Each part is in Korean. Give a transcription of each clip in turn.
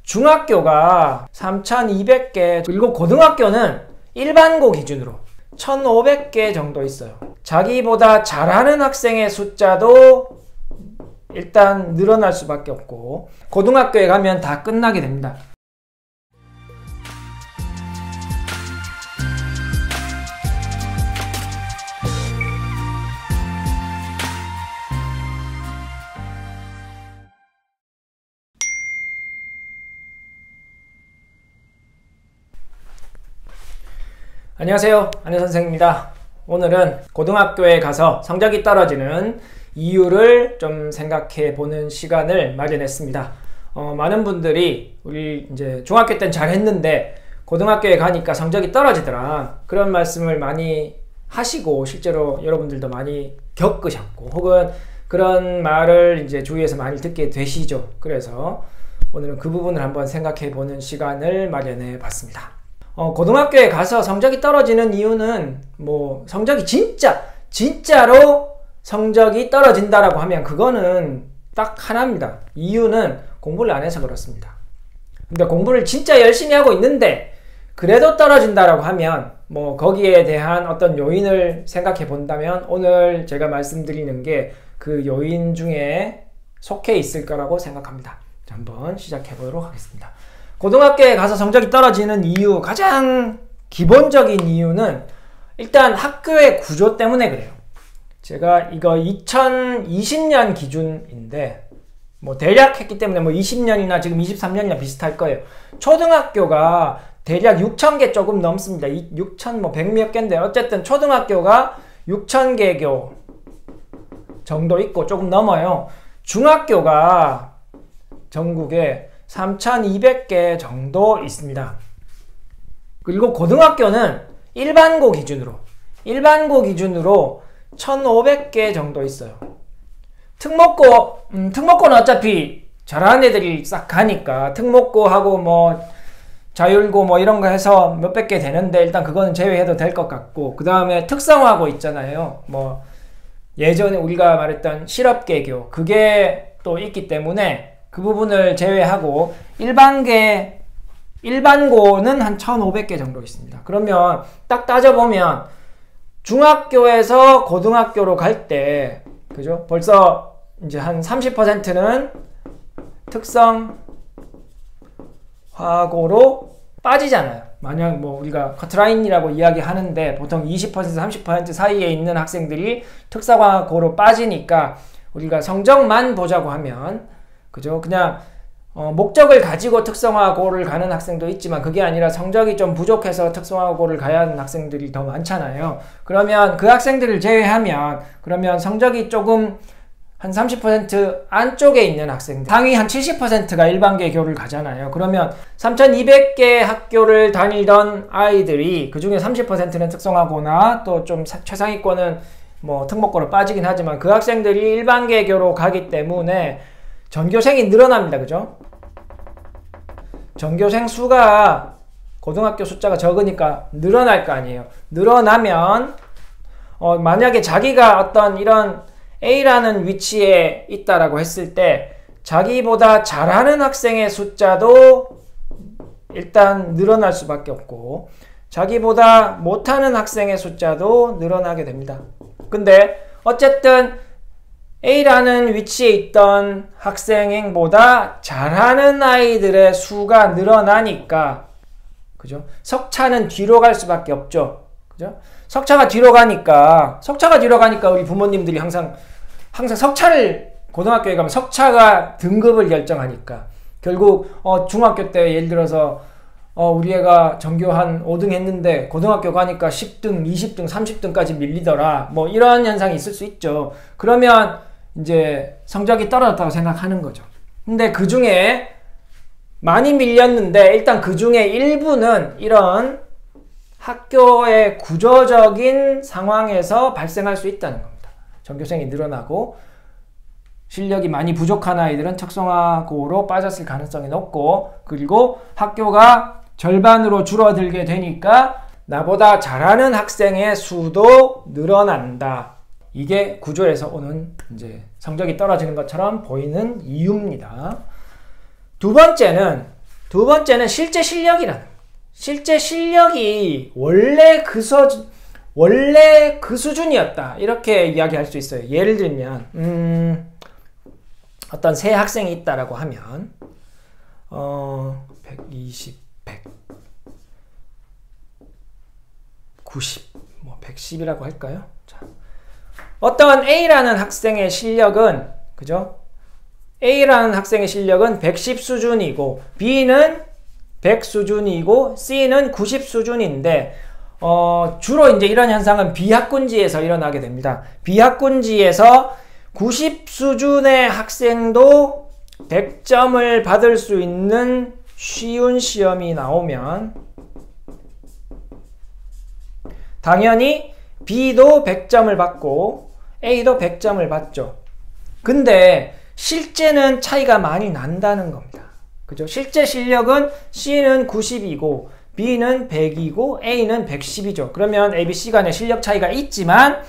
중학교가 3,200개, 그리고 고등학교는 일반고 기준으로 1,500개 정도 있어요. 자기보다 잘하는 학생의 숫자도 일단 늘어날 수밖에 없고, 고등학교에 가면 다 끝나게 됩니다. 안녕하세요, 안혜선생입니다. 오늘은 고등학교에 가서 성적이 떨어지는 이유를 좀 생각해 보는 시간을 마련했습니다. 많은 분들이 우리 이제 중학교 때는 잘했는데 고등학교에 가니까 성적이 떨어지더라, 그런 말씀을 많이 하시고 실제로 여러분들도 많이 겪으셨고 혹은 그런 말을 이제 주위에서 많이 듣게 되시죠. 그래서 오늘은 그 부분을 한번 생각해 보는 시간을 마련해 봤습니다. 고등학교에 가서 성적이 떨어지는 이유는 성적이 진짜로 성적이 떨어진다라고 하면 그거는 딱 하나입니다. 이유는 공부를 안 해서 그렇습니다. 근데 공부를 진짜 열심히 하고 있는데 그래도 떨어진다라고 하면 거기에 대한 어떤 요인을 생각해 본다면 오늘 제가 말씀드리는 게 그 요인 중에 속해 있을 거라고 생각합니다. 자, 한번 시작해 보도록 하겠습니다. 고등학교에 가서 성적이 떨어지는 이유, 가장 기본적인 이유는 일단 학교의 구조 때문에 그래요. 제가 이거 2020년 기준인데 대략 했기 때문에 20년이나 지금 23년이나 비슷할 거예요. 초등학교가 대략 6,000개 조금 넘습니다. 6,100 몇 개인데 어쨌든 초등학교가 6,000개교 정도 있고 조금 넘어요. 중학교가 전국에 3,200개 정도 있습니다. 그리고 고등학교는 일반고 기준으로 1,500개 정도 있어요. 특목고는 어차피 잘하는 애들이 싹 가니까 특목고하고 자율고 이런 거 해서 몇백 개 되는데 일단 그거는 제외해도 될 것 같고, 그 다음에 특성화고 있잖아요. 예전에 우리가 말했던 실업계교, 그게 또 있기 때문에 그 부분을 제외하고 일반고는 한 1,500개 정도 있습니다. 그러면 딱 따져보면 중학교에서 고등학교로 갈 때, 그죠? 벌써 이제 한 30%는 특성화고로 빠지잖아요. 만약 우리가 커트라인이라고 이야기하는데 보통 20% 30% 사이에 있는 학생들이 특성화고로 빠지니까 우리가 성적만 보자고 하면, 그죠? 그냥 목적을 가지고 특성화고를 가는 학생도 있지만 그게 아니라 성적이 좀 부족해서 특성화고를 가야 하는 학생들이 더 많잖아요. 그러면 그 학생들을 제외하면 그러면 성적이 조금 한 30% 안쪽에 있는 학생들, 상위 한 70%가 일반계교를 가잖아요. 그러면 3,200개 학교를 다니던 아이들이 그중에 30%는 특성화고나 또 좀 최상위권은 특목고로 빠지긴 하지만 그 학생들이 일반계교로 가기 때문에 전교생이 늘어납니다. 그죠? 전교생 수가 고등학교 숫자가 적으니까 늘어날 거 아니에요. 늘어나면 만약에 자기가 어떤 이런 A라는 위치에 있다라고 했을 때 자기보다 잘하는 학생의 숫자도 일단 늘어날 수밖에 없고 자기보다 못하는 학생의 숫자도 늘어나게 됩니다. 근데 어쨌든 A라는 위치에 있던 학생보다 잘하는 아이들의 수가 늘어나니까, 그죠? 석차는 뒤로 갈 수밖에 없죠. 그죠? 석차가 뒤로 가니까 우리 부모님들이 항상 석차를, 고등학교에 가면 석차가 등급을 결정하니까 결국 중학교 때 예를 들어서 우리 애가 전교 한 5등 했는데 고등학교 가니까 10등, 20등, 30등까지 밀리더라. 이런 현상이 있을 수 있죠. 그러면 이제 성적이 떨어졌다고 생각하는 거죠. 근데 그 중에 많이 밀렸는데 일단 그 중에 일부는 이런 학교의 구조적인 상황에서 발생할 수 있다는 겁니다. 전교생이 늘어나고 실력이 많이 부족한 아이들은 특성화고로 빠졌을 가능성이 높고, 그리고 학교가 절반으로 줄어들게 되니까 나보다 잘하는 학생의 수도 늘어난다. 이게 구조에서 오는 이제 성적이 떨어지는 것처럼 보이는 이유입니다. 두 번째는 두 번째는 실제 실력이라는 거예요. 실제 실력이 원래 그 수준이었다. 이렇게 이야기할 수 있어요. 예를 들면 어떤 새 학생이 있다라고 하면 120, 100, 90, 뭐 110이라고 할까요? 자, 어떤 A라는 학생의 실력은 그죠? A라는 학생의 실력은 110 수준이고 B는 100 수준이고 C는 90 수준인데 주로 이제 이런 현상은 비학군지에서 일어나게 됩니다. 비학군지에서 90 수준의 학생도 100점을 받을 수 있는 쉬운 시험이 나오면 당연히 B도 100점을 받고 A도 100점을 받죠. 근데 실제는 차이가 많이 난다는 겁니다. 그죠? 실제 실력은 C는 90이고 B는 100이고 A는 110이죠. 그러면 A, B, C 간의 실력 차이가 있지만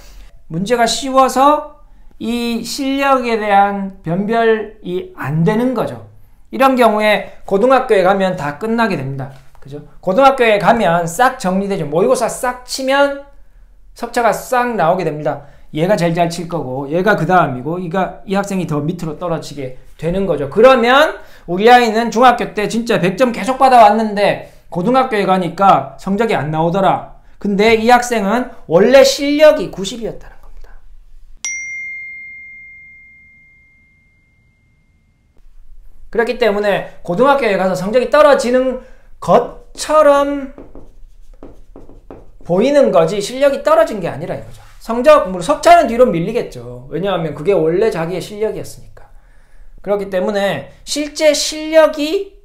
문제가 쉬워서 이 실력에 대한 변별이 안 되는 거죠. 이런 경우에 고등학교에 가면 다 끝나게 됩니다. 그죠? 고등학교에 가면 싹 정리되죠. 모의고사 싹 치면 석차가 싹 나오게 됩니다. 얘가 제일 잘 칠 거고 얘가 그 다음이고 이 학생이 더 밑으로 떨어지게 되는 거죠. 그러면 우리 아이는 중학교 때 진짜 100점 계속 받아왔는데 고등학교에 가니까 성적이 안 나오더라. 근데 이 학생은 원래 실력이 90이었다는 겁니다. 그렇기 때문에 고등학교에 가서 성적이 떨어지는 것처럼 보이는 거지 실력이 떨어진 게 아니라 이거죠. 석차는 뒤로 밀리겠죠. 왜냐하면 그게 원래 자기의 실력이었으니까. 그렇기 때문에 실제 실력이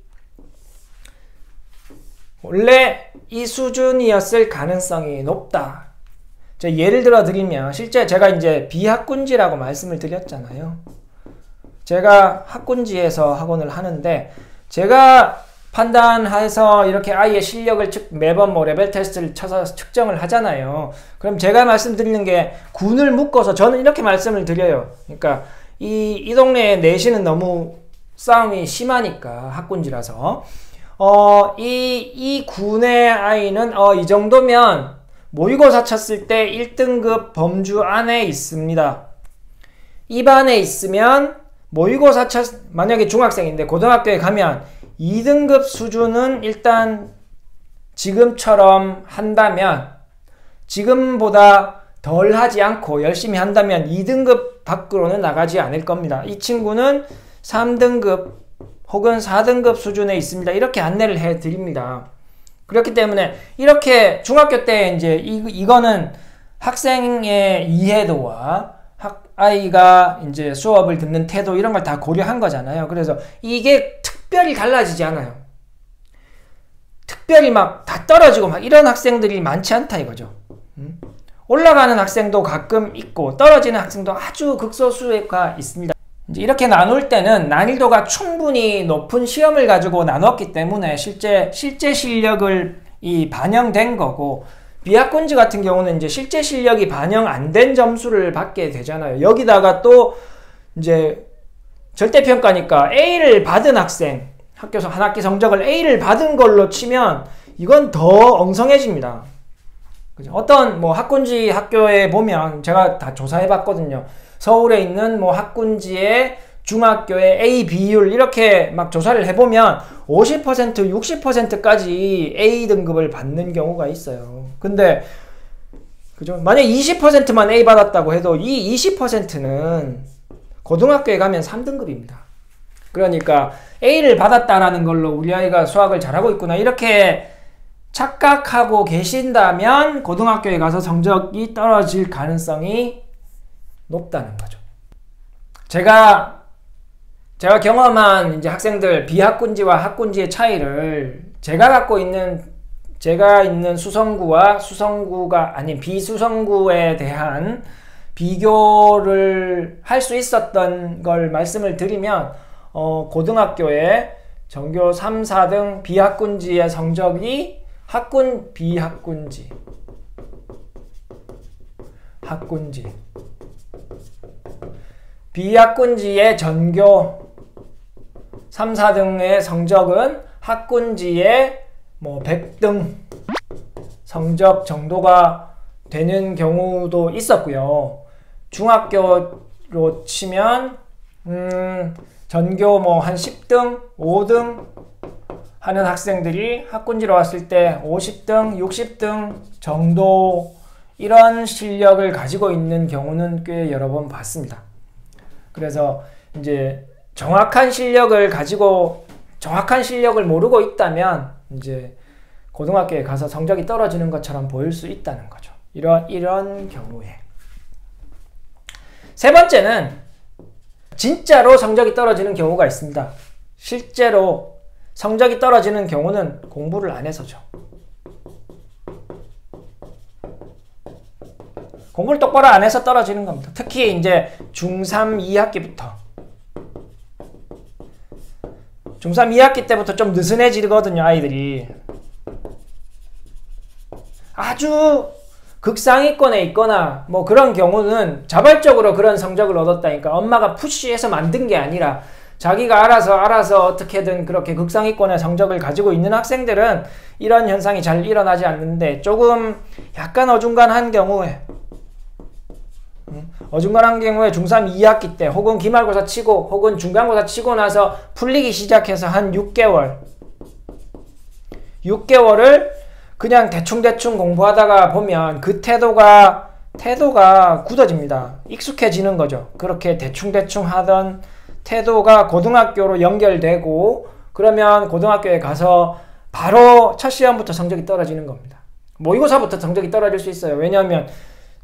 원래 이 수준이었을 가능성이 높다. 예를 들어 드리면 실제 제가 이제 비학군지라고 말씀을 드렸잖아요. 제가 학군지에서 학원을 하는데 제가 판단해서 이렇게 아이의 실력을 매번 뭐 레벨 테스트를 쳐서 측정을 하잖아요. 그럼 제가 말씀드리는 게 군을 묶어서 저는 이렇게 말씀을 드려요. 그러니까 이 동네에 내시는 너무 싸움이 심하니까 학군지라서 이 군의 아이는 이 정도면 모의고사 쳤을 때 1등급 범주 안에 있습니다. 이 반에 있으면 모의고사 만약에 중학생인데 고등학교에 가면 2등급 수준은 일단 지금처럼 한다면 지금보다 덜 하지 않고 열심히 한다면 2등급 밖으로는 나가지 않을 겁니다. 이 친구는 3등급 혹은 4등급 수준에 있습니다. 이렇게 안내를 해 드립니다. 그렇기 때문에 이렇게 중학교 때 이제 이거는 학생의 이해도와 아이가 이제 수업을 듣는 태도 이런 걸 다 고려한 거잖아요. 그래서 이게 특별히 달라지지 않아요. 특별히 막 다 떨어지고 막 이런 학생들이 많지 않다 이거죠. 올라가는 학생도 가끔 있고 떨어지는 학생도 아주 극소수가 있습니다. 이제 이렇게 나눌 때는 난이도가 충분히 높은 시험을 가지고 나눴기 때문에 실제 실력을 반영된 거고, 비학군지 같은 경우는 이제 실제 실력이 반영 안 된 점수를 받게 되잖아요. 여기다가 또 이제 절대평가니까 A를 받은 학생, 학교에서 한 학기 성적을 A를 받은 걸로 치면 이건 더 엉성해집니다. 그죠? 어떤 뭐 학군지 학교에 보면 제가 다 조사해 봤거든요. 서울에 있는 뭐 학군지의 중학교의 A 비율 이렇게 막 조사를 해보면 50%, 60%까지 A 등급을 받는 경우가 있어요. 근데 그죠? 만약 20%만 A 받았다고 해도 이 20%는 고등학교에 가면 3등급입니다. 그러니까 A를 받았다라는 걸로 우리 아이가 수학을 잘하고 있구나 이렇게 착각하고 계신다면 고등학교에 가서 성적이 떨어질 가능성이 높다는 거죠. 제가 경험한 이제 학생들 비학군지와 학군지의 차이를 제가 있는 수성구와 수성구가 아닌 비수성구에 대한 비교를 할 수 있었던 걸 말씀을 드리면 고등학교에 전교 3, 4등 비학군지의 성적이 비학군지 비학군지의 전교 3, 4등의 성적은 학군지에 뭐 100등 성적 정도가 되는 경우도 있었고요. 중학교로 치면 전교 뭐 한 10등, 5등 하는 학생들이 학군지로 왔을 때 50등, 60등 정도 이런 실력을 가지고 있는 경우는 꽤 여러 번 봤습니다. 그래서 이제 정확한 실력을 모르고 있다면 이제 고등학교에 가서 성적이 떨어지는 것처럼 보일 수 있다는 거죠. 이런 경우에. 세 번째는 진짜로 성적이 떨어지는 경우가 있습니다. 실제로 성적이 떨어지는 경우는 공부를 안 해서죠. 공부를 똑바로 안 해서 떨어지는 겁니다. 특히 이제 중3 2학기부터 중3 2학기 때부터 좀 느슨해지거든요, 아이들이. 아주 극상위권에 있거나 뭐 그런 경우는 자발적으로 그런 성적을 얻었다니까 엄마가 푸시해서 만든 게 아니라 자기가 알아서 어떻게든 그렇게 극상위권의 성적을 가지고 있는 학생들은 이런 현상이 잘 일어나지 않는데 조금 약간 어중간한 경우에 중3 2학기 때 혹은 기말고사 치고 혹은 중간고사 치고 나서 풀리기 시작해서 한 6개월을 그냥 대충 공부하다가 보면 그 태도가 굳어집니다. 익숙해지는 거죠. 그렇게 대충 하던 태도가 고등학교로 연결되고 그러면 고등학교에 가서 바로 첫 시험부터 성적이 떨어지는 겁니다. 모의고사부터 성적이 떨어질 수 있어요. 왜냐하면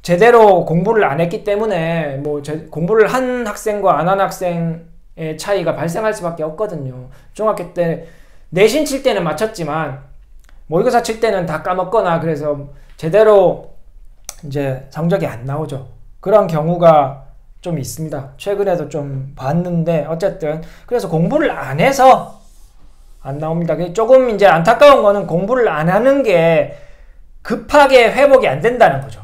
제대로 공부를 안 했기 때문에 공부를 한 학생과 안 한 학생의 차이가 발생할 수밖에 없거든요. 중학교 때 내신 칠 때는 맞췄지만 모의고사 칠 때는 다 까먹거나 그래서 제대로 이제 성적이 안 나오죠. 그런 경우가 좀 있습니다. 최근에도 좀 봤는데 어쨌든 그래서 공부를 안 해서 안 나옵니다. 조금 이제 안타까운 거는 공부를 안 하는 게 급하게 회복이 안 된다는 거죠.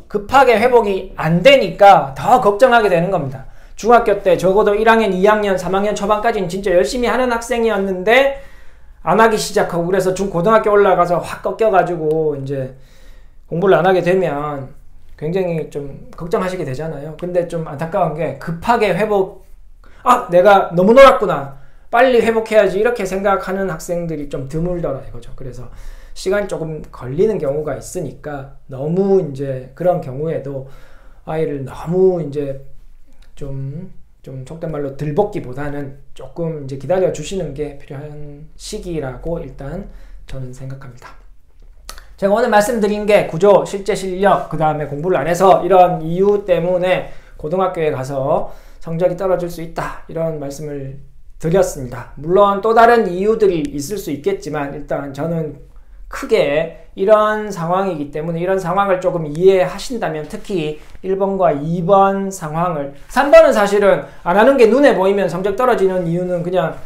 급하게 회복이 안 되니까 더 걱정하게 되는 겁니다. 중학교 때 적어도 1학년, 2학년, 3학년 초반까지는 진짜 열심히 하는 학생이었는데 안 하기 시작하고 그래서 고등학교 올라가서 확 꺾여가지고 이제 공부를 안 하게 되면 굉장히 좀 걱정하시게 되잖아요. 근데 좀 안타까운 게 급하게 내가 너무 놀았구나. 빨리 회복해야지 이렇게 생각하는 학생들이 좀 드물더라 이거죠. 그래서 시간이 조금 걸리는 경우가 있으니까 너무 이제 그런 경우에도 아이를 너무 이제 좀 속된 말로 들볶기보다는 조금 이제 기다려 주시는 게 필요한 시기라고 일단 저는 생각합니다. 제가 오늘 말씀드린 게 구조, 실제 실력, 그 다음에 공부를 안 해서 이런 이유 때문에 고등학교에 가서 성적이 떨어질 수 있다 이런 말씀을 드렸습니다. 물론 또 다른 이유들이 있을 수 있겠지만 일단 저는 크게 이런 상황이기 때문에 이런 상황을 조금 이해하신다면 특히 1번과 2번 상황을 3번은 사실은 안 하는 게 눈에 보이면 성적 떨어지는 이유는 그냥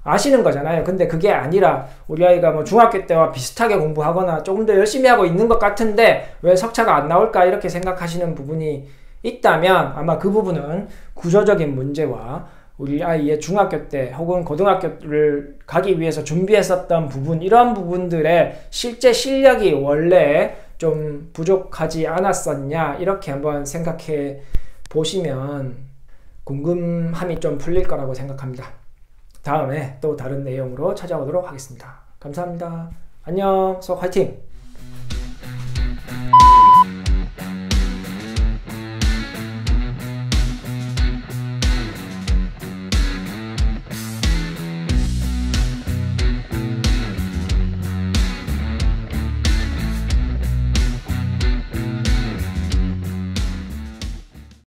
아시는 거잖아요. 근데 그게 아니라 우리 아이가 뭐 중학교 때와 비슷하게 공부하거나 조금 더 열심히 하고 있는 것 같은데 왜 석차가 안 나올까 이렇게 생각하시는 부분이 있다면 아마 그 부분은 구조적인 문제와 우리 아이의 중학교 때 혹은 고등학교를 가기 위해서 준비했었던 부분 이런 부분들의 실제 실력이 원래 좀 부족하지 않았었냐 이렇게 한번 생각해 보시면 궁금함이 좀 풀릴 거라고 생각합니다. 다음에 또 다른 내용으로 찾아오도록 하겠습니다. 감사합니다. 안녕. 수학 화이팅!